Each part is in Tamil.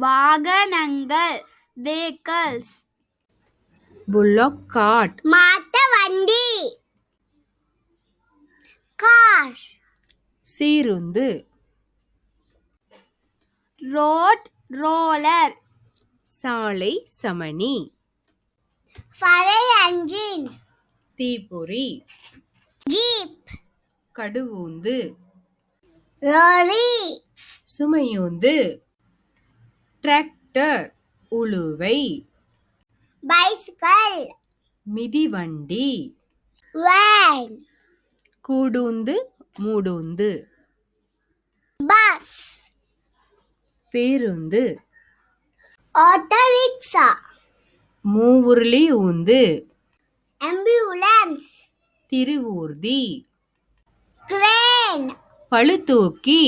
வாகனங்கள் vehicles. bullock cart, மாட்டு வண்டி car. சீருந்து, road roller. சாலை சமணி, fire engine தீப்பொறி, jeep. கடுவூந்து, lorry சுமையூந்து, டிராக்டர் உழுவை, bicycle மிதிவண்டி, van கூடூந்து மூடூந்து, bus பேருந்து, auto rickshaw மூவுருளி ஊந்து, ambulance திருவூர்தி, crane பளுதூக்கி,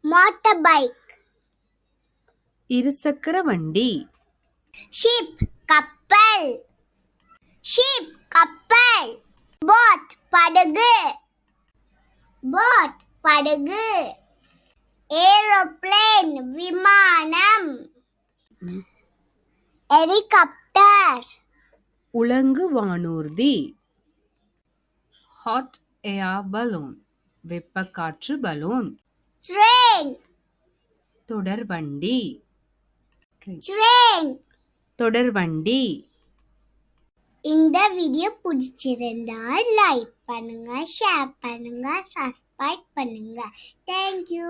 motorbike இருசக்கர வண்டி, ship கப்பல் boat படகு aeroplane விமானம் helicopter உலங்கு வானூர்தி, ஹாட் ஏர் பலூன் வெப்பக்காற்று பலூன், train தொடர்வண்டி, தொடர்வண்டி. இந்த வீடியோ பிடிச்சிருந்தால் லைக் பண்ணுங்க, ஷேர் பண்ணுங்க, சப்ஸ்கிரைப் பண்ணுங்க. தேங்க்யூ.